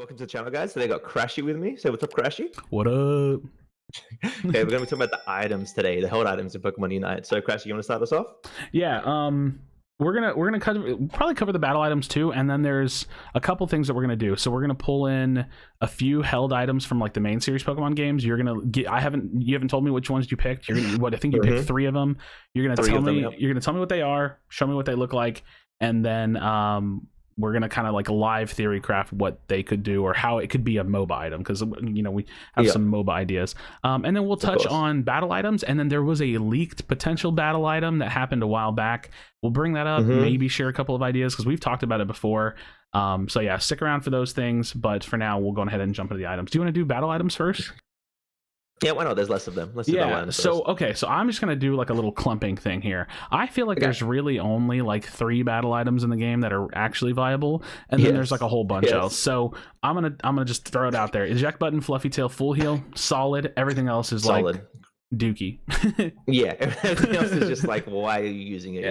Welcome to the channel, guys. Today I got Krashy with me. Say what's up, Krashy? What up? Okay, we're gonna be talking about the items today, the held items in Pokemon Unite. So, Krashy, you want to start us off? Yeah, we're gonna probably cover the battle items too, and then there's a couple things that we're gonna do. So we're gonna pull in a few held items from like the main series Pokemon games. You're gonna get. You haven't told me which ones you picked. You're gonna I think you picked 3 of them. You're gonna tell me. Yep. You're gonna tell me what they are, show me what they look like, and then we're gonna kind of like live theory craft what they could do or how it could be a MOBA item, because we have some MOBA ideas, and then we'll touch on battle items. And then there was a leaked potential battle item that happened a while back. We'll bring that up, maybe share a couple of ideas because we've talked about it before. So yeah, stick around for those things, but for now we'll go ahead and jump into the items. Do you want to do battle items first? Yeah, why not? There's less of them. Let's do battle items so okay, so I'm just gonna do like a little clumping thing here. I feel like there's really only like 3 battle items in the game that are actually viable, and then there's like a whole bunch else. So I'm gonna just throw it out there. Eject button, Fluffy Tail, Full Heal, solid. Everything else is solid. Like dookie. Yeah, everything else is just like, why are you using it?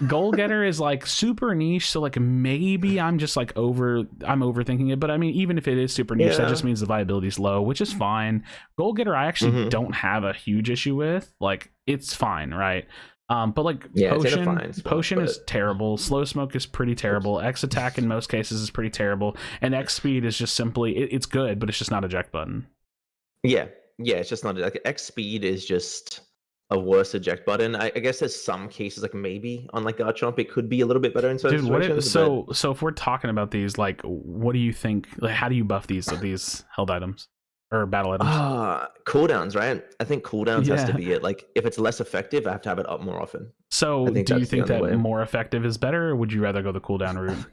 Goal Getter is like super niche, so like maybe I'm just like overthinking it. But I mean, even if it is super niche, that just means the viability is low, which is fine. Goal Getter I actually don't have a huge issue with. Like, it's fine, right? But like potion is terrible. Slow Smoke is pretty terrible. X attack in most cases is pretty terrible, and X speed is just simply it's good, but it's just not eject button. Yeah, it's just not like X speed is just a worse eject button. I guess there's some cases like maybe on like Garchomp it could be a little bit better in certain situations. So if we're talking about these, like, what do you think? Like, how do you buff these held items or battle items? Cooldowns, right? I think cooldowns has to be it. Like, if it's less effective, I have to have it up more often. So do you think that more effective is better, or would you rather go the cooldown route?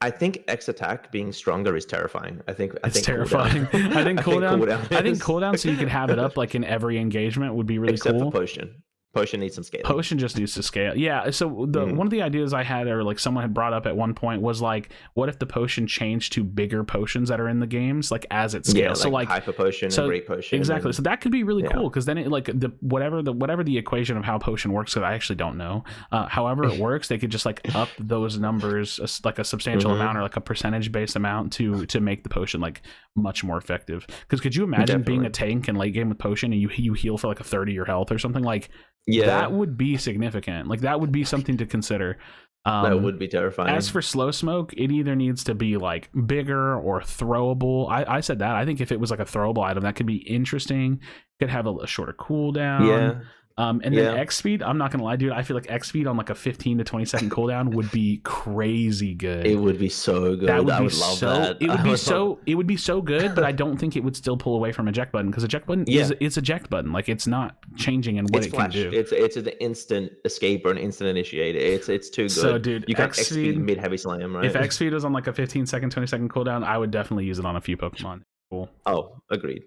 I think X attack being stronger is terrifying. I think terrifying. I think cooldown so you can have it up like in every engagement would be really cool. Except for potion. Potion needs some scaling. Potion just needs to scale. Yeah. So one of the ideas I had, or like someone had brought up at one point, was like, what if the potion changed to bigger potions that are in the games, like as it scales? So like hyper potion and great potion. Exactly. So that could be really cool, because then it like whatever the equation of how potion works, because I actually don't know. However it works, they could just like up those numbers like a substantial amount, or like a percentage based amount to make the potion like much more effective. Because could you imagine being a tank in late game with potion and you heal for like a 30 your health or something? Like, that would be significant. Like, that would be something to consider. That would be terrifying. As for Slow Smoke, it either needs to be like bigger or throwable. I said that. I think if it was like a throwable item, that could be interesting. Could have a shorter cooldown. And then X speed, I'm not gonna lie, dude, I feel like X speed on like a 15 to 20 second cooldown would be crazy good. It would be so good. I would love that. It would be so good, but I don't think it would still pull away from eject button, because eject button is eject button. Like, it's not changing in what it can do. It's an instant escape or an instant initiate. It's too good. So dude, you can't X speed mid heavy slam, right? If X speed was on like a 15 second, 20 second cooldown, I would definitely use it on a few Pokemon. Cool. Oh, agreed.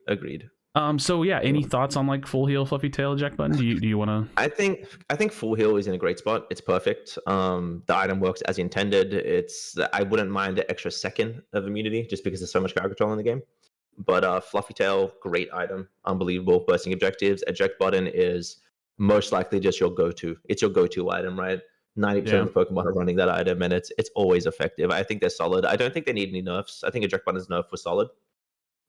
So yeah, any thoughts on like Full Heal, Fluffy Tail, eject button? Do you want to? I think Full Heal is in a great spot. It's perfect. The item works as intended. I wouldn't mind the extra second of immunity just because there's so much character control in the game. But Fluffy Tail, great item, unbelievable bursting objectives. Eject button is most likely just your go-to. It's your go-to item, right? 90% of Pokemon are running that item, and it's always effective. I think they're solid. I don't think they need any nerfs. I think eject button's nerf was solid.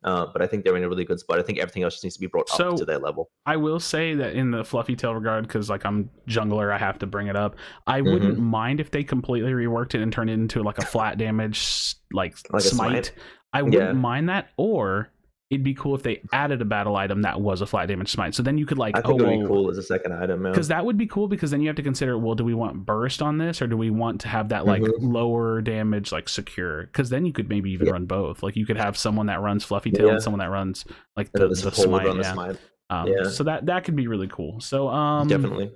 But I think they're in a really good spot. I think everything else just needs to be brought up to their level. I will say that in the Fluffy Tail regard, because like I'm jungler, I have to bring it up. I wouldn't mind if they completely reworked it and turned it into like a flat damage like smite. I wouldn't mind that. Or it'd be cool if they added a battle item that was a flat damage smite. So then you could like, I think it would be cool as a second item, because that would be cool. Because then you have to consider, well, do we want burst on this, or do we want to have that like lower damage like secure? Because then you could maybe even run both. Like, you could have someone that runs Fluffy Tail and someone that runs like the smite. So that could be really cool. So definitely.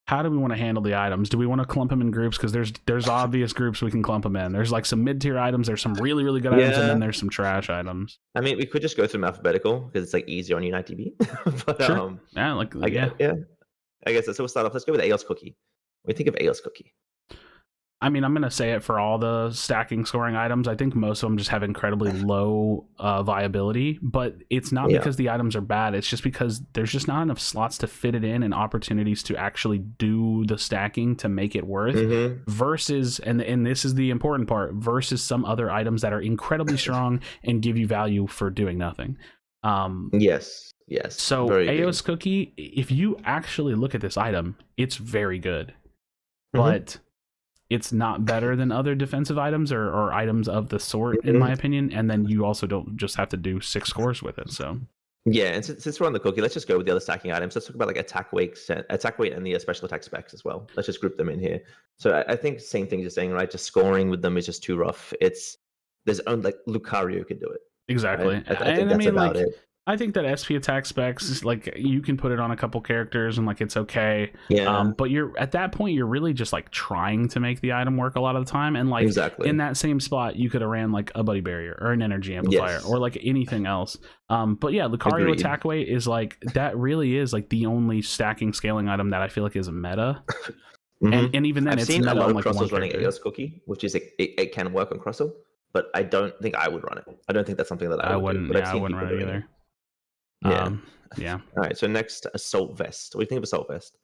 How do we want to handle the items? Do we want to clump them in groups? Because there's obvious groups we can clump them in. There's like some mid-tier items, there's some really, really good items, and then there's some trash items. I mean, we could just go through them alphabetical because it's like easier on Unite TV. But sure. I guess so. We'll start off. Let's go with Aeos Cookie. What do you think of Aeos Cookie? I mean, I'm going to say it for all the stacking scoring items. I think most of them just have incredibly low viability, but it's not because the items are bad. It's just because there's just not enough slots to fit it in and opportunities to actually do the stacking to make it worth versus, and this is the important part, versus some other items that are incredibly strong and give you value for doing nothing. Yes. So Aeos Cookie, if you actually look at this item, it's very good, but it's not better than other defensive items or items of the sort, in my opinion. And then you also don't just have to do 6 scores with it. So yeah, and since we're on the cookie, let's just go with the other stacking items. Let's talk about like attack weight, and the special attack specs as well. Let's just group them in here. So I think same thing you're saying, right? Just scoring with them is just too rough. There's only like Lucario could do it. Exactly. Right? I think that's about it. I think that SP attack specs, like, you can put it on a couple characters and like it's okay. But you're at that point, you're really just like trying to make the item work a lot of the time. And like in that same spot, you could have ran like a buddy barrier or an energy amplifier or like anything else. But yeah, Lucario attack weight is like, that really is like the only stacking scaling item that I feel like is a meta. And even then, I've it's seen meta a lot of like crossers running Aeos Cookie, which is it can work on Crossel, but I don't think I would run it. I don't think that's something that I wouldn't. Do, I wouldn't run it either. Yeah. All right. So next, Assault Vest. What do you think of Assault Vest?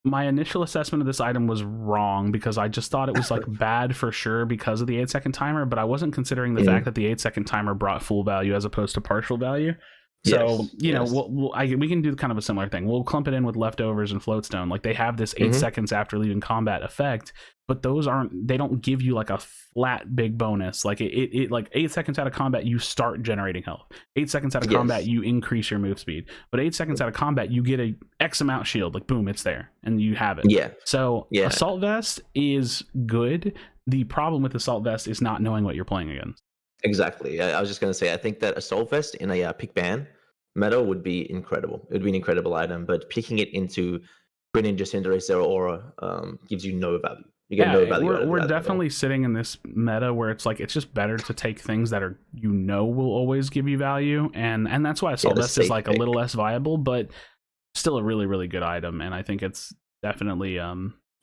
My initial assessment of this item was wrong because I just thought it was like bad for sure because of the 8-second timer, but I wasn't considering the fact that the 8-second timer brought full value as opposed to partial value. So, you know, we can do kind of a similar thing. We'll clump it in with Leftovers and Floatstone. Like, they have this 8 seconds after leaving combat effect, but they don't give you like a flat big bonus. Like it like 8 seconds out of combat, you start generating health. 8 seconds out of combat, you increase your move speed. But 8 seconds out of combat, you get a X amount shield. Like, boom, it's there and you have it. So Assault Vest is good. The problem with Assault Vest is not knowing what you're playing against. Exactly. I was just going to say, I think that Assault Vest in a pick ban meta would be incredible. It would be an incredible item, but picking it into Greninja, Cinderace, or Aura gives you no value. You get no value. We're definitely sitting in this meta where it's like, it's just better to take things that are, will always give you value, and that's why Assault Vest is like a little less viable, but still a really, really good item, and I think it's definitely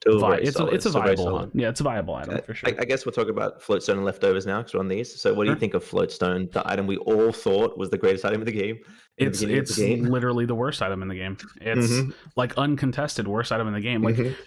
it's a viable one. Yeah, it's a viable item for sure. I guess we'll talk about Floatstone and Leftovers now because we're on these. So what do you think of Floatstone, the item we all thought was the greatest item in the game? It's literally the worst item in the game. It's like uncontested worst item in the game. Like,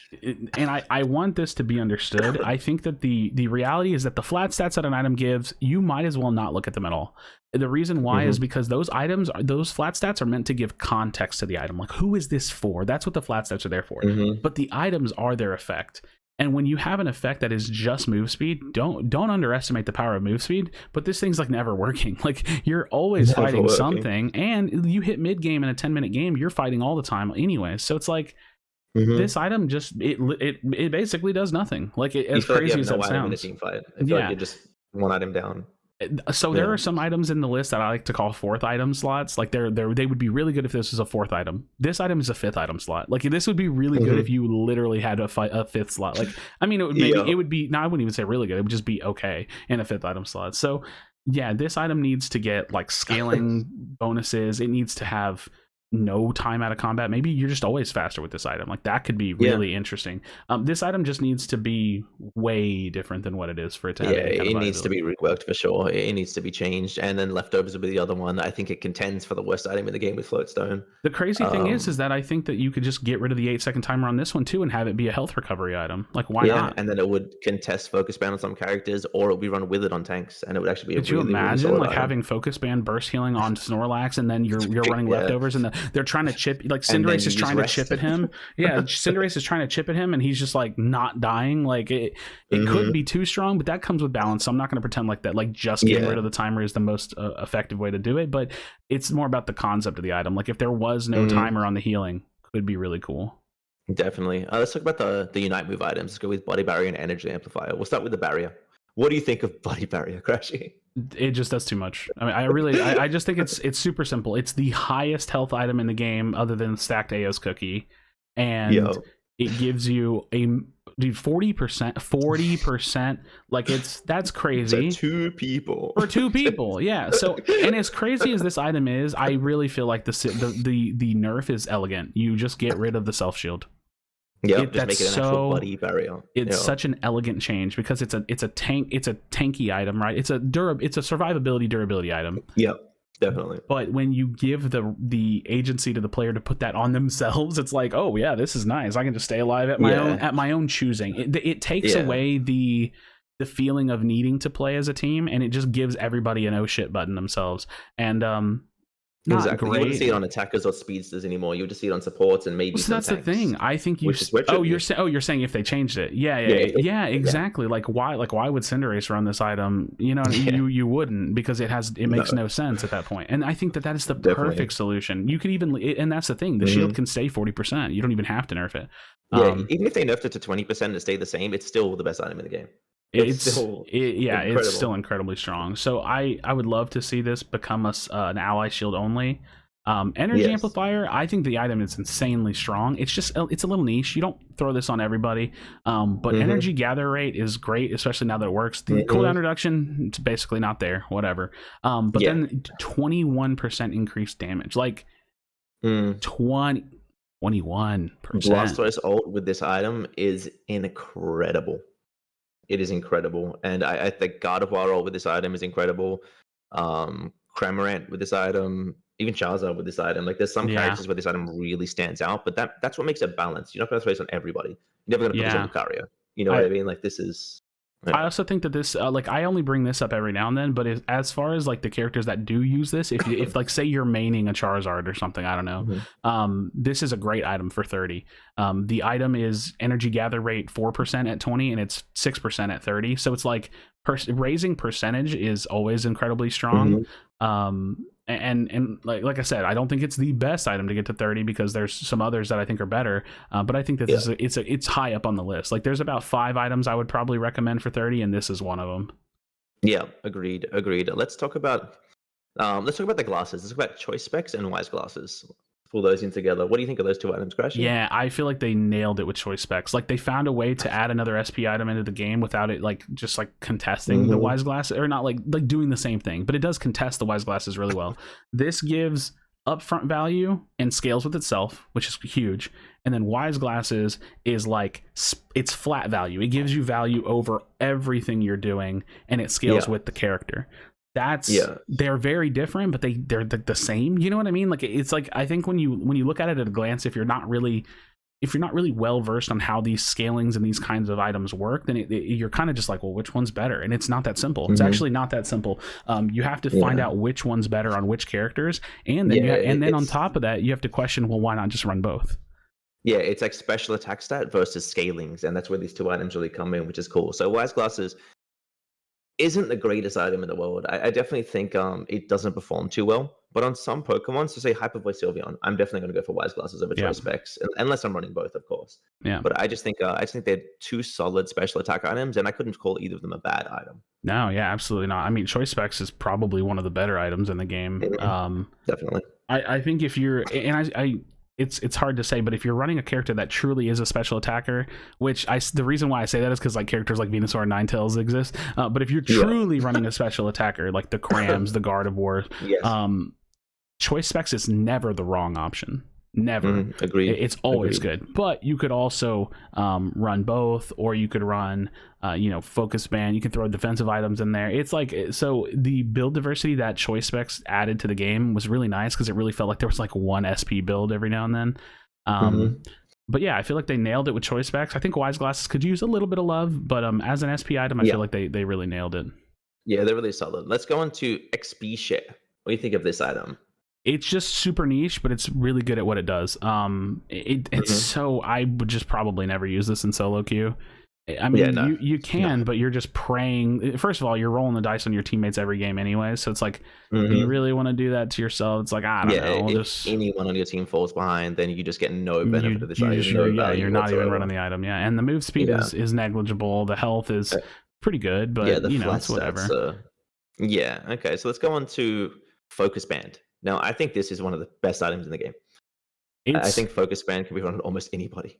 and I want this to be understood. I think that the reality is that the flat stats that an item gives, you might as well not look at them at all. The reason why is because those flat stats are meant to give context to the item. Like, who is this for? That's what the flat stats are there for. But the items are their effect. And when you have an effect that is just move speed, don't underestimate the power of move speed. But this thing's like never working. Like, you're always fighting something, and you hit mid game in a 10-minute game, you're fighting all the time anyway. So it's like this item just it basically does nothing. Like, as crazy as that sounds. In a team fight. I feel like you're just one item down. So there are some items in the list that I like to call 4th item slots. Like, they would be really good if this was a 4th item. This item is a 5th item slot. Like, this would be really good if you literally had a 5th slot. Like, I mean, it would be. No, I wouldn't even say really good. It would just be okay in a 5th item slot. So yeah, this item needs to get like scaling bonuses. It needs to have no time out of combat. Maybe you're just always faster with this item. Like, that could be really interesting. This item just needs to be way different than what it is for it to have any kind of needs to be reworked for sure. It needs to be changed. And then Leftovers will be the other one. I think it contends for the worst item in the game with Floatstone. The crazy thing is that I think that you could just get rid of the 8-second timer on this one too and have it be a health recovery item. Like, why not? And then it would contest focus ban on some characters, or it would be run with it on tanks, and it would actually be Could you imagine like having focus ban burst healing on Snorlax, and then you're running Leftovers, and they're trying to chip, like, Cinderace is trying to chip at him. Cinderace is trying to chip at him, and he's just like not dying. Like, it could be too strong, but that comes with balance. So I'm not going to pretend like that. Like, just getting rid of the timer is the most effective way to do it. But it's more about the concept of the item. Like, if there was no timer on the healing, could be really cool. Definitely. Let's talk about the Unite move items. Let's go with Body Barrier and Energy Amplifier. We'll start with the Barrier. What do you think of Body Barrier, Krashy? It just does too much. I mean, I just think it's super simple. It's the highest health item in the game other than stacked Aeos Cookie, and it gives you a 40%. Like, that's crazy. For 2 people. For 2 people, yeah. So, and as crazy as this item is, I really feel like the nerf is elegant. You just get rid of the self shield. Yeah, just make it an actual buddy barrier. It's Yeah. such an elegant change because it's a tanky item, right? It's a survivability durability item. Yeah, definitely. But when you give the agency to the player to put that on themselves, it's like, oh yeah, this is nice. I can just stay alive at my own choosing. It takes away the feeling of needing to play as a team, and it just gives everybody an oh shit button themselves. And exactly. You wouldn't see it on attackers or speedsters anymore. You would just see it on supports and maybe. So that's tanks. The thing. I think you're saying if they changed it. Yeah, exactly. Yeah. Like why would Cinderace run this item? You know, you wouldn't, because it makes no sense at that point. And I think that is the perfect solution. You could even, and that's the thing. The shield can stay 40%. You don't even have to nerf it. Yeah, even if they nerfed it to 20% and stay the same, it's still the best item in the game. It's still incredibly strong. So I would love to see this become an ally shield only. Energy Amplifier, I think the item is insanely strong. It's a little niche. You don't throw this on everybody. But energy gather rate is great, especially now that it works. The cooldown reduction, it's basically not there, whatever. But then 21% increased damage, like 21%. Blastoise ult with this item is incredible. It is incredible, and I think God of War ult with this item is incredible. Cramorant with this item, even Charizard with this item. Like, there's some characters where this item really stands out, but that's what makes it balanced. You're not going to throw this on everybody. You're never going to put this on Lucario. You know what I mean? Like, this is. I also think that this, I only bring this up every now and then, but as far as like the characters that do use this, if like say you're maining a Charizard or something, I don't know, this is a great item for 30. The item is energy gather rate 4% at 20, and it's 6% at 30. So it's like raising percentage is always incredibly strong. And like I said, I don't think it's the best item to get to 30, because there's some others that I think are better. But I think that it's high up on the list. Like, there's about 5 items I would probably recommend for 30, and this is one of them. Yeah, agreed. Let's talk about the glasses. Let's talk about choice specs and wise glasses. Pull those in together. What do you think of those 2 items, Krashy? Yeah, I feel like they nailed it with choice specs. Like, they found a way to add another SP item into the game without it just contesting the wise glasses, or not like doing the same thing, but it does contest the wise glasses really well. This gives upfront value and scales with itself, which is huge. And then wise glasses is like, it's flat value. It gives you value over everything you're doing, and it scales with the character. They're very different, but they're the same. You know what I mean? Like, it's like, I think when you look at it at a glance, if you're not really well versed on how these scalings and these kinds of items work, then you're kind of just like, well, which one's better? And it's not that simple. It's actually not that simple. You have to find out which one's better on which characters, and then on top of that, you have to question, well, why not just run both? Yeah, it's like special attack stat versus scalings, and that's where these 2 items really come in, which is cool. So wise glasses isn't the greatest item in the world. I definitely think it doesn't perform too well. But on some Pokemon, so say Hyper Voice Sylveon, I'm definitely going to go for wise glasses over choice specs, unless I'm running both, of course. Yeah. But I just think they're 2 solid special attack items, and I couldn't call either of them a bad item. No, yeah, absolutely not. I mean, choice specs is probably one of the better items in the game. Definitely. I think if you're, and it's hard to say, but if you're running a character that truly is a special attacker, which the reason why I say that is because like characters like Venusaur and Ninetales exist, but if you're truly running a special attacker like the Crams, the Gardevoir, choice specs is never the wrong option. Never. Agreed. It's always good. But you could also run both, or you could run focus band. You can throw defensive items in there. It's like, so the build diversity that choice specs added to the game was really nice, because it really felt like there was like one SP build every now and then. But yeah, I feel like they nailed it with choice specs. I think wise glasses could use a little bit of love, but as an SP item, I feel like they really nailed it. Yeah, they're really solid. Let's go on to XP share. What do you think of this item? It's just super niche, but it's really good at what it does. It's so, I would just probably never use this in solo queue. I mean, you can, but you're just praying. First of all, you're rolling the dice on your teammates every game anyway, so it's like, do you really want to do that to yourself? It's like, I don't know. If anyone on your team falls behind, then you just get no benefit of the item. You're not even running the item. Yeah, and the move speed is negligible. The health is pretty good, but it's whatever. Okay, so let's go on to Focus Band. Now, I think this is one of the best items in the game. I think Focus Band can be run on almost anybody.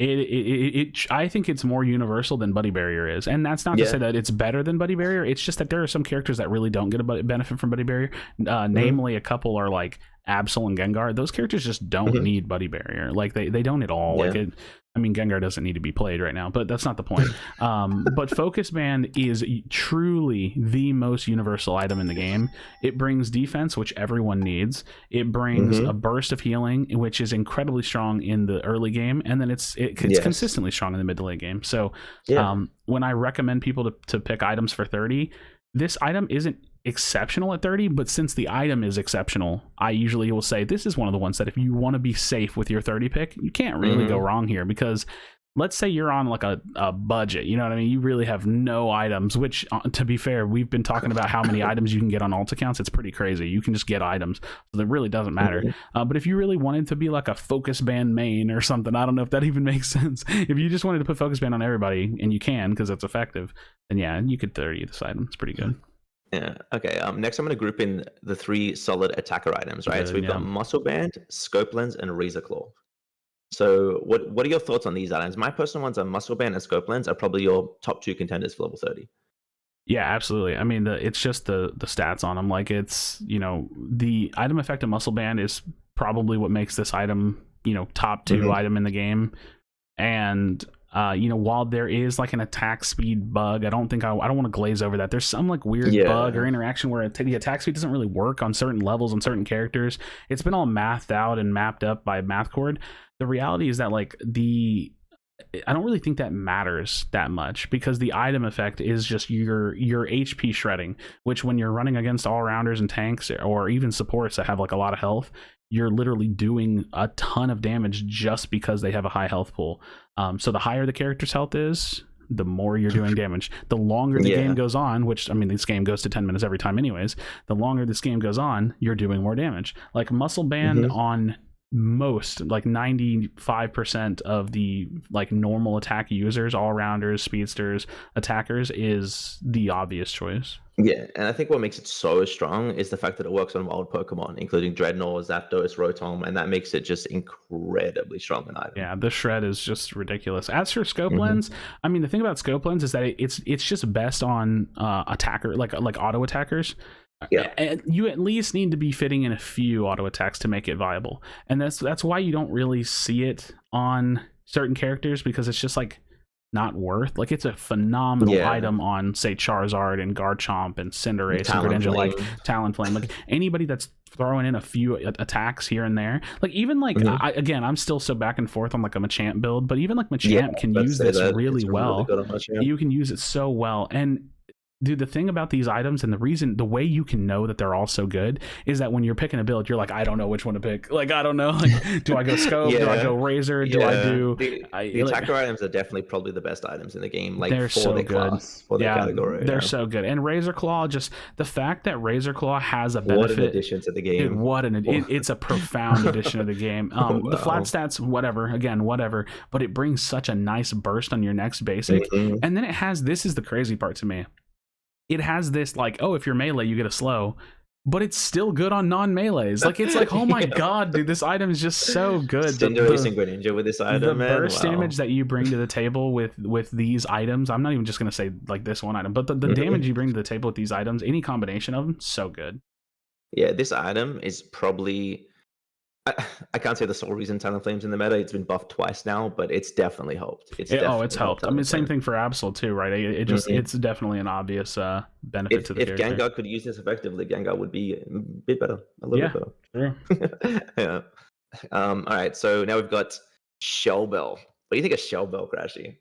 I think it's more universal than Buddy Barrier is. And that's not to say that it's better than Buddy Barrier. It's just that there are some characters that really don't get a benefit from Buddy Barrier. Namely, a couple are like Absol and Gengar. Those characters just don't need Buddy Barrier. Like, they don't at all. Like, I mean, Gengar doesn't need to be played right now, but that's not the point. But Focus Band is truly the most universal item in the game. It brings defense, which everyone needs. It brings a burst of healing, which is incredibly strong in the early game, and then it's consistently strong in the mid to late game. So when I recommend people to pick items for 30, this item isn't exceptional at 30, but since the item is exceptional, I usually will say this is one of the ones that if you want to be safe with your 30 pick, you can't really go wrong here, because let's say you're on like a budget, you know what I mean? You really have no items, which to be fair, we've been talking about how many items you can get on alt accounts. It's pretty crazy. You can just get items, so that really doesn't matter. But if you really wanted to be like a Focus Band main or something, I don't know if that even makes sense. If you just wanted to put Focus Band on everybody, and you can because it's effective, then yeah, you could 30 this item. It's pretty good. Yeah. Okay. Next, I'm going to group in the 3 solid attacker items, right? So we've got Muscle Band, Scope Lens, and Razor Claw. So what are your thoughts on these items? My personal ones are Muscle Band and Scope Lens are probably your top 2 contenders for level 30. Yeah, absolutely. I mean, it's just the stats on them. Like, it's, the item effect of Muscle Band is probably what makes this item, top 2 item in the game. And while there is like an attack speed bug, I don't want to glaze over that. There's some like weird bug or interaction where the attack speed doesn't really work on certain levels on certain characters. It's been all mathed out and mapped up by MathCord. The reality is that like I don't really think that matters that much, because the item effect is just your HP shredding, which when you're running against all-rounders and tanks or even supports that have like a lot of health, you're literally doing a ton of damage just because they have a high health pool. So the higher the character's health is, the more you're doing damage. The longer the game goes on, which, I mean, this game goes to 10 minutes every time anyways, the longer this game goes on, you're doing more damage. Like Muscle Band on most, like 95% of the like normal attack users, all-rounders, speedsters, attackers, is the obvious choice. Yeah, and I think what makes it so strong is the fact that it works on wild Pokemon, including Dreadnought, Zapdos, Rotom, and that makes it just incredibly strong an item. Yeah, the shred is just ridiculous. As for Scope Lens, I mean, the thing about Scope Lens is that it's just best on attacker, like auto attackers. Yeah, and you at least need to be fitting in a few auto attacks to make it viable, and that's why you don't really see it on certain characters, because it's just like not worth. Like, it's a phenomenal item on, say, Charizard and Garchomp and Cinderace and Greninja, like Talonflame. Like anybody that's throwing in a few attacks here and there, like even like I'm still so back and forth on like a Machamp build, but even like Machamp can use this really well. You can use it so well. And dude, the thing about these items, and the way you can know that they're all so good, is that when you're picking a build, you're like, I don't know which one to pick. Like, I don't know. Like, do I go Scope? Do I go Razor? Do I do... The attacker items are definitely probably the best items in the game. Like, they're so good. Class, for their category. They're so good. And Razor Claw, just the fact that Razor Claw has a benefit. What an addition to the game. Dude, it's a profound addition to the game. The flat stats, whatever. But it brings such a nice burst on your next basic. And then it has, this is the crazy part to me, it has this like, oh, if you're melee you get a slow, but it's still good on non-melees. Like, it's like, oh my god, dude, this item is just so good. Cinderace and Greninja with this item, the burst damage that you bring to the table with these items, I'm not even just gonna say like this one item, but the damage you bring to the table with these items, any combination of them, so good. Yeah, this item is probably, I can't say the sole reason Talonflame's in the meta. It's been buffed twice now, but it's definitely helped. It's helped. I mean, same thing for Absol too, right? It just it's definitely an obvious benefit to the character. If Gengar could use this effectively, Gengar would be a bit better, a little bit better. Yeah. All right, so now we've got Shell Bell. What do you think of Shell Bell, Krashy?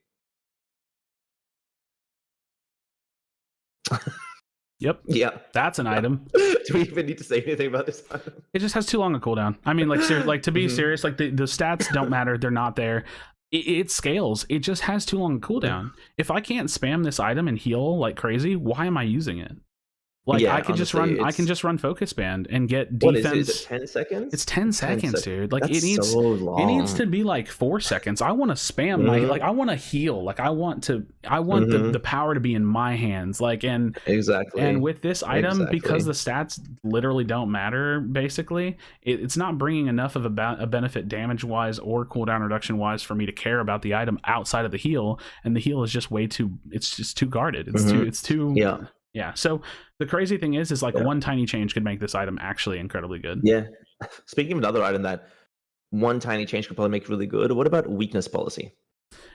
Yep. Yeah. That's an item. Do we even need to say anything about this item? It just has too long a cooldown. I mean, like to be serious, like the stats don't matter. They're not there. It scales. It just has too long a cooldown. If I can't spam this item and heal like crazy, why am I using it? Like, I can just run Focus Band and get defense. What is it 10 seconds? It's 10 seconds, dude. Like, that's it needs so long. It needs to be like 4 seconds. I want to spam I want to heal. Like, I want the power to be in my hands. Like, and with this item, because the stats literally don't matter, basically, it's not bringing enough of a benefit damage wise or cooldown reduction wise for me to care about the item outside of the heal. And the heal is just it's just too guarded. It's too yeah. So the crazy thing is like one tiny change could make this item actually incredibly good. Yeah. Speaking of another item that one tiny change could probably make really good. What about weakness policy?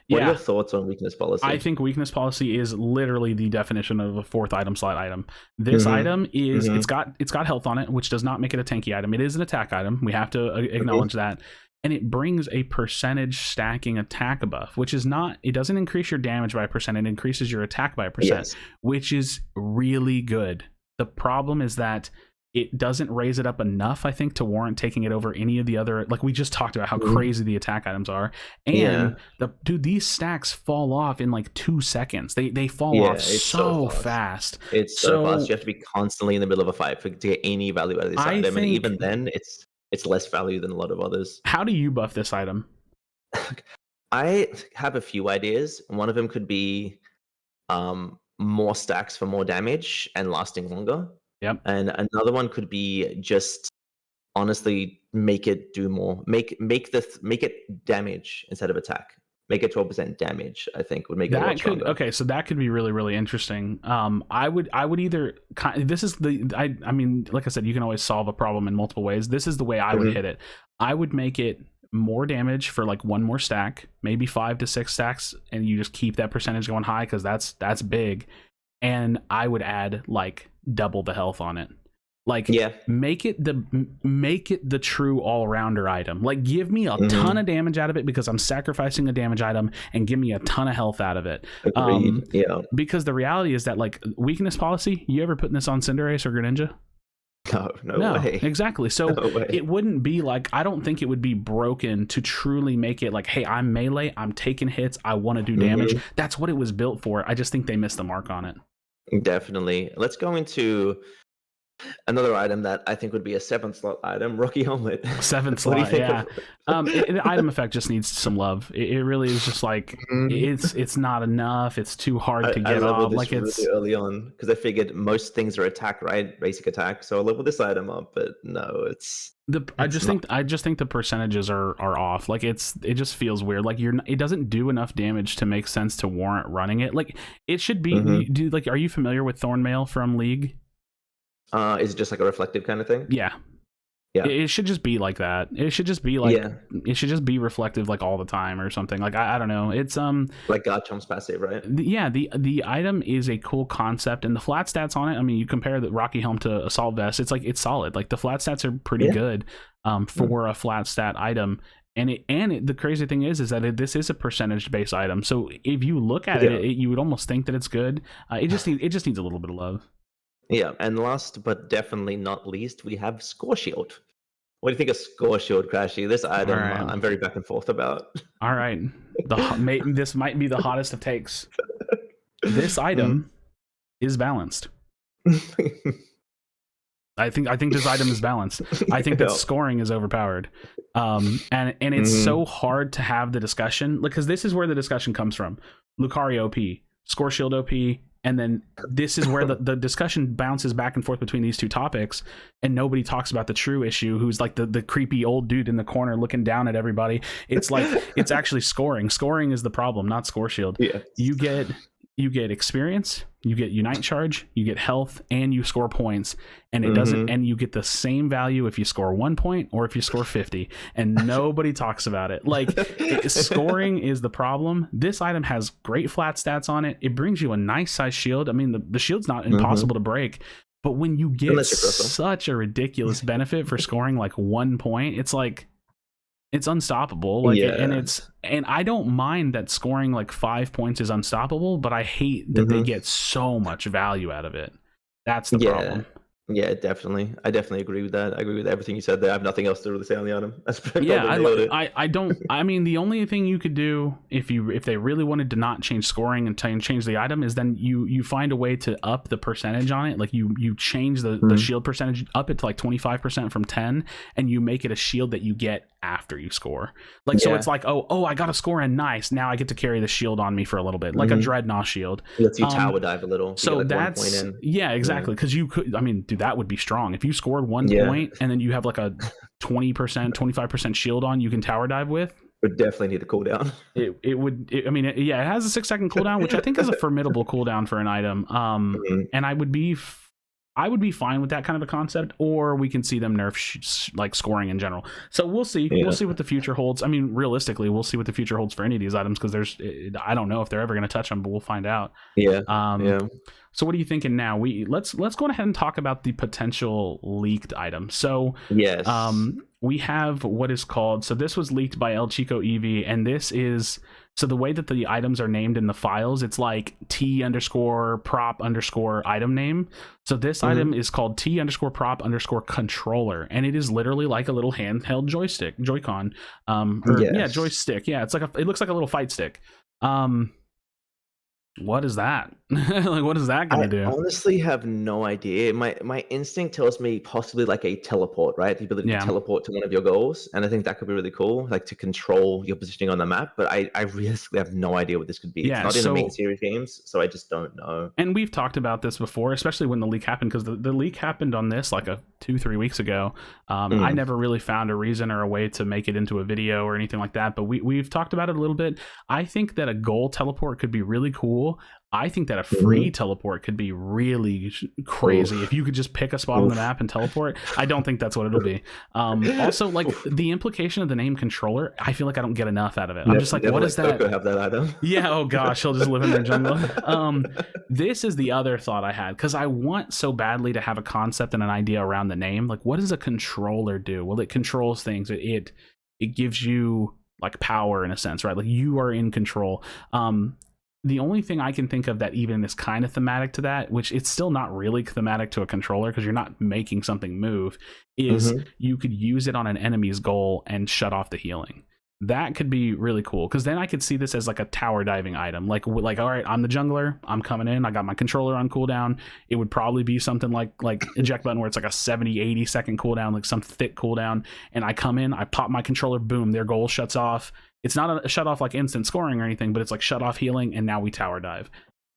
What are your thoughts on weakness policy? I think weakness policy is literally the definition of a 4th item slot item. This item is it's got health on it, which does not make it a tanky item. It is an attack item. We have to acknowledge that. And it brings a percentage stacking attack buff, which is not, it doesn't increase your damage by a percent, it increases your attack by a percent, which is really good. The problem is that it doesn't raise it up enough, I think, to warrant taking it over any of the other, like we just talked about how crazy the attack items are. And dude, these stacks fall off in like 2 seconds. They fall off so fast. It's so fast. You have to be constantly in the middle of a fight to get any value out of this item. And even then, it's less value than a lot of others. How do you buff this item? I have a few ideas. One of them could be more stacks for more damage and lasting longer. Yep. And another one could be just honestly make it do more. Make it damage instead of attack. Make it 12% damage. I think would make it a lot stronger. Okay, so that could be really, really interesting. I would either this is the I mean, like I said, you can always solve a problem in multiple ways. This is the way I would hit it. I would make it more damage for like 1 more stack, maybe 5 to 6 stacks, and you just keep that percentage going high because that's big. And I would add like double the health on it. Like make it the true all-rounder item. Like give me a ton of damage out of it because I'm sacrificing a damage item, and give me a ton of health out of it. Because the reality is that like weakness policy, you ever putting this on Cinderace or Greninja? No way. Exactly. So it wouldn't be like, I don't think it would be broken to truly make it like, hey, I'm melee, I'm taking hits, I want to do damage. That's what it was built for. I just think they missed the mark on it. Definitely. Let's go into another item that I think would be a 7th slot item, Rocky Helmet. 7th slot, yeah. The item effect just needs some love. It really is just like it's not enough. It's too hard to get off. Like it's really early on because I figured most things are attack, right? Basic attack. So I level this item up, but no, I just think the percentages are off. Like it just feels weird. Like it doesn't do enough damage to make sense to warrant running it. Like it should be. Like, are you familiar with Thornmail from League? Is it just like a reflective kind of thing? Yeah. It should just be like that. It should just be like it should just be reflective like all the time or something. Like I don't know. It's like Garchomp's passive, right? The item is a cool concept, and the flat stats on it. I mean, you compare the Rocky Helm to Assault Vest. It's like it's solid. Like the flat stats are pretty good for a flat stat item. And the crazy thing is that this is a percentage based item. So if you look at it, you would almost think that it's good. It just needs a little bit of love. Yeah, and last but definitely not least, we have Score Shield. What do you think of Score Shield, Krashy? This item I'm very back and forth about. All right. This might be the hottest of takes. This item is balanced. I think this item is balanced. I think that scoring is overpowered. And it's so hard to have the discussion, because this is where the discussion comes from. Lucario OP, Score Shield OP, and then this is where the discussion bounces back and forth between these two topics, and nobody talks about the true issue, who's like the creepy old dude in the corner looking down at everybody. It's like it's actually scoring. Scoring is the problem, not Score Shield. Yeah. You get experience, you get Unite Charge, you get health, and you score points. And it doesn't, and you get the same value if you score 1 point or if you score 50. And nobody talks about it. Like scoring is the problem. This item has great flat stats on it. It brings you a nice size shield. I mean, the shield's not impossible to break, but when you get such a ridiculous benefit for scoring like 1 point, it's like, it's unstoppable. Like, and I don't mind that scoring like 5 points is unstoppable, but I hate that they get so much value out of it. That's the problem. Yeah, definitely. I definitely agree with that. I agree with everything you said there. I have nothing else to really say on the item. I mean, the only thing you could do if they really wanted to not change scoring and change the item is then you find a way to up the percentage on it. Like you change the shield percentage, up it to like 25% from 10, and you make it a shield that you get after you score. Like, so it's like, oh, I got a score and nice. Now I get to carry the shield on me for a little bit, like a Dreadnought shield. Lets you tower dive a little. So that's, exactly. Because you could, I mean, dude, that would be strong. If you scored 1 point and then you have like a 20%, 25% shield on, you can tower dive with. Would definitely need a cooldown. It has a 6-second cooldown, which I think is a formidable cooldown for an item. And I would be I would be fine with that kind of a concept, or we can see them nerf like scoring in general. So we'll see. Yeah. We'll see what the future holds. I mean, realistically, we'll see what the future holds for any of these items because I don't know if they're ever going to touch them, but we'll find out. Yeah. So what are you thinking now? Let's go ahead and talk about the potential leaked item. So Yes. We have what is called. So this was leaked by El Chico Eevee, and this is. So the way that the items are named in the files, it's like T_prop_item name. So this item is called T_prop_controller, and it is literally like a little handheld Joy-Con. Joystick. Yeah, it looks like a little fight stick. What is that? Like, what is that gonna do? I honestly have no idea. My instinct tells me possibly like a teleport, right? The ability to teleport to one of your goals, and I think that could be really cool, like to control your positioning on the map. But I realistically have no idea what this could be. It's not in the main series games, so I just don't know. And we've talked about this before, especially when the leak happened, because the leak happened on this like 2-3 weeks ago. I never really found a reason or a way to make it into a video or anything like that, but we've talked about it a little bit. I think that a goal teleport could be really cool. I think that a free teleport could be really crazy. If you could just pick a spot on the map and teleport. I don't think that's what it'll be. Also, like the implication of the name controller, I feel like I don't get enough out of it. I'm just like, what is that? Have that item. Yeah. Oh gosh, he'll just live in their jungle. This is the other thought I had, because I want so badly to have a concept and an idea around the name. Like, what does a controller do? Well, it controls things. It gives you like power in a sense, right? Like you are in control. The only thing I can think of that even is kind of thematic to that, which it's still not really thematic to a controller because you're not making something move, is you could use it on an enemy's goal and shut off the healing. That could be really cool, because then I could see this as like a tower diving item. Like, all right, I'm the jungler, I'm coming in, I got my controller on cooldown. It would probably be something like eject button, where it's like a 70-80 second cooldown, like some thick cooldown, and I come in, I pop my controller, boom, their goal shuts off. It's not a shut off like instant scoring or anything, but it's like shut off healing, and now we tower dive.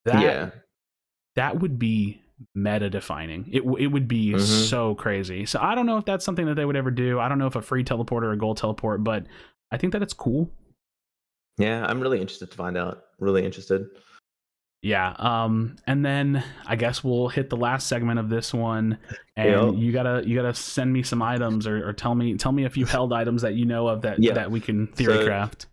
That would be meta defining. It would be so crazy. So I don't know if that's something that they would ever do. I don't know if a free teleport or a gold teleport, but I think that it's cool. Yeah, I'm really interested to find out. Really interested. Yeah. And then I guess we'll hit the last segment of this one, and you gotta send me some items, or tell me a few held items that you know of that we can theory craft.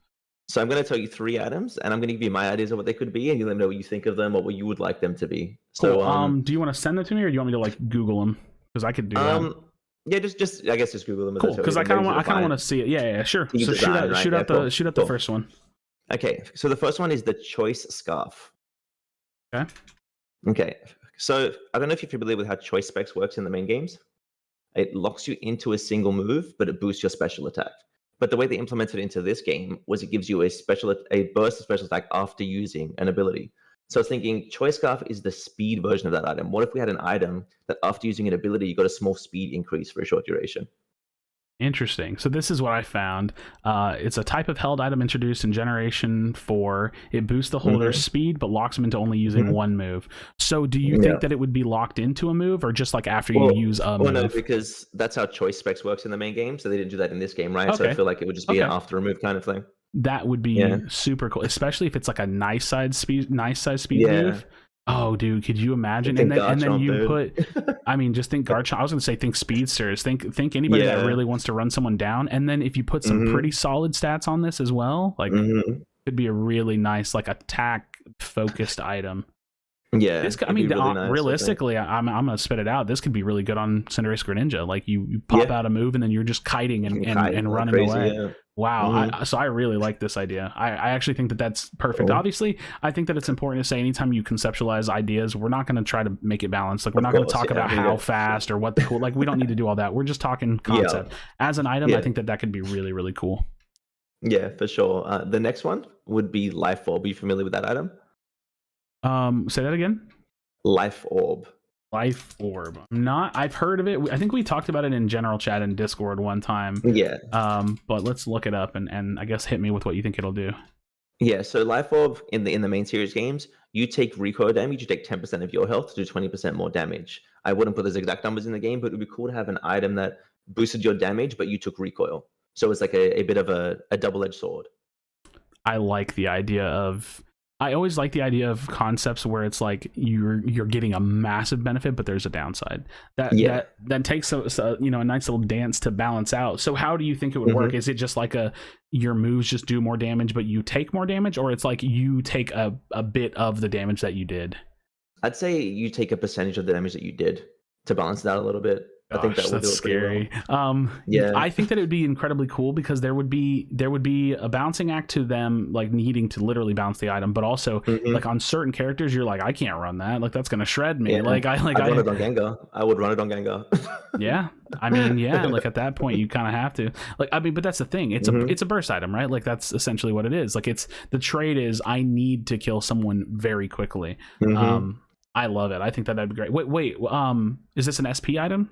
So I'm going to tell you 3 items, and I'm going to give you my ideas of what they could be, and you let me know what you think of them or what you would like them to be. So, do you want to send them to me, or do you want me to like Google them? Because I could do that. Yeah, just I guess just Google them. Cool, because I kind of want to see it. Yeah, sure. So shoot out the first one. Okay, so the first one is the choice scarf. Okay. So I don't know if you're familiar with how choice specs works in the main games. It locks you into a single move, but it boosts your special attack. But the way they implemented it into this game was it gives you a burst of special attack after using an ability. So I was thinking Choice Scarf is the speed version of that item. What if we had an item that after using an ability, you got a small speed increase for a short duration? Interesting. So this is what I found. It's a type of held item introduced in Generation 4. It boosts the holder's speed, but locks them into only using one move. So do you think that it would be locked into a move, or just like after you use a move? No, because that's how choice specs works in the main game, so they didn't do that in this game, right? Okay. So I feel like it would just be an after a move kind of thing. That would be super cool, especially if it's like a nice size speed move. Oh, dude, could you imagine? And then you put, I mean, just think Garchomp. I was going to say, think speedsters. Think anybody that really wants to run someone down. And then if you put some pretty solid stats on this as well, like, could be a really nice, like, attack focused item. Yeah, this, I mean, really nice, realistically, I'm gonna spit it out. This could be really good on Cinderace Greninja. Like you pop out a move and then you're just kiting and running crazy, away. Yeah. Wow. So I really like this idea. I actually think that that's perfect. Cool. Obviously, I think that it's important to say anytime you conceptualize ideas, we're not going to try to make it balanced. Like we're not going to talk about how fast or what the cool. Like we don't need to do all that. We're just talking concept. As an item, I think that could be really, really cool. Yeah, for sure. The next one would be Life Orb. Are you familiar with that item? Say that again. Life Orb. Life Orb. I've heard of it. I think we talked about it in general chat in Discord one time. Yeah. But let's look it up and I guess hit me with what you think it'll do. Yeah, so Life Orb in the main series games, you take recoil damage, you take 10% of your health to do 20% more damage. I wouldn't put those exact numbers in the game, but it would be cool to have an item that boosted your damage, but you took recoil. So it's like a bit of a double-edged sword. I like the idea of I always like the idea of concepts where it's like you're getting a massive benefit, but there's a downside. That takes a you know, a nice little dance to balance out. So how do you think it would work? Is it just like your moves just do more damage, but you take more damage, or it's like you take a bit of the damage that you did? I'd say you take a percentage of the damage that you did to balance it out a little bit. Gosh, I think that would that's do it scary. well. Yeah, I think that it would be incredibly cool because there would be a balancing act to them, like needing to literally balance the item, but also like on certain characters, you're like, I can't run that. Like that's gonna shred me. Yeah. I'd run it on Gengar. I would run it on Gengar. Yeah, I mean, yeah, like at that point, you kind of have to. Like, I mean, but that's the thing. It's a burst item, right? Like that's essentially what it is. Like it's the trade is I need to kill someone very quickly. I love it. I think that'd be great. Wait. Is this an SP item?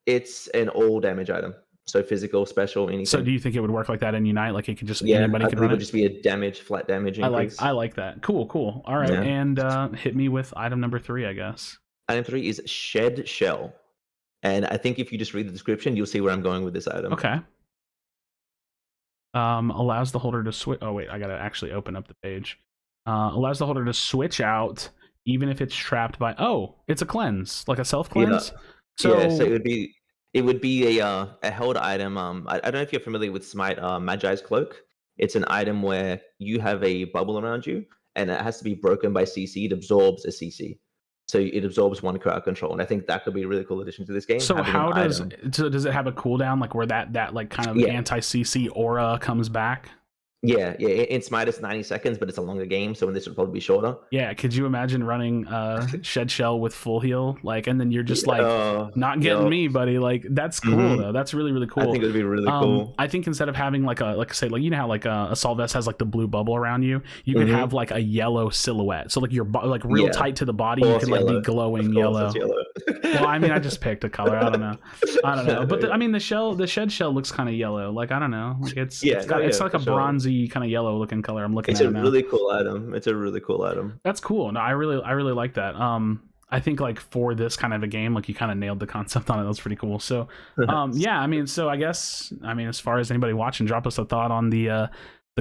It's an all damage item, so physical, special, anything. So do you think it would work like that in Unite? Like it could just anybody could run it? It would just be a flat damage increase. I like that. Cool. All right, and hit me with item number 3, I guess. Item 3 is Shed Shell, and I think if you just read the description, you'll see where I'm going with this item. Okay. Allows the holder to switch. Oh wait, I gotta actually open up the page. Allows the holder to switch out even if it's trapped by. Oh, it's a cleanse, like a self cleanse. Yeah. So it would be a held item. I don't know if you're familiar with Smite Magi's Cloak. It's an item where you have a bubble around you, and it has to be broken by CC. It absorbs a CC, so it absorbs 1 crowd control, and I think that could be a really cool addition to this game. So does it have a cooldown, like where that like kind of anti CC aura comes back? Yeah. In Smite it's 90 seconds, but it's a longer game, so this would probably be shorter. Yeah, could you imagine running Shed Shell with full heal, like, and then you're just like, not getting me, buddy. Like that's cool though. That's really cool. I think it would be really cool. I think instead of having like say like, you know how like a Assault Vest has like the blue bubble around you, you could have like a yellow silhouette. So like you're like real tight to the body, you could like be glowing yellow. Well, I mean, I just picked a color. I don't know. But I mean, the Shed Shell looks kind of yellow. Like I don't know. Like it's like a bronzy kind of yellow looking color. I'm looking at it now. It's a really cool item. It's a really cool item. That's cool. No, I really like that. I think like for this kind of a game, like you kind of nailed the concept on it. That was pretty cool. So yeah, I mean, so I guess, I mean, as far as anybody watching, drop us a thought on the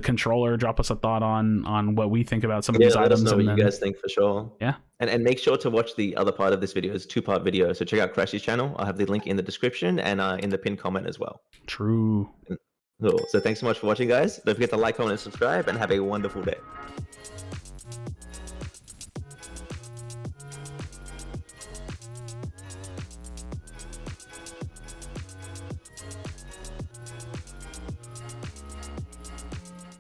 controller, drop us a thought on what we think about some of these items. Let us know what you guys think for sure. Yeah. And make sure to watch the other part of this video. It's a 2-part video. So check out Krashy's channel. I'll have the link in the description and in the pinned comment as well. True. Cool. So thanks so much for watching, guys. Don't forget to like, comment, and subscribe, and have a wonderful day.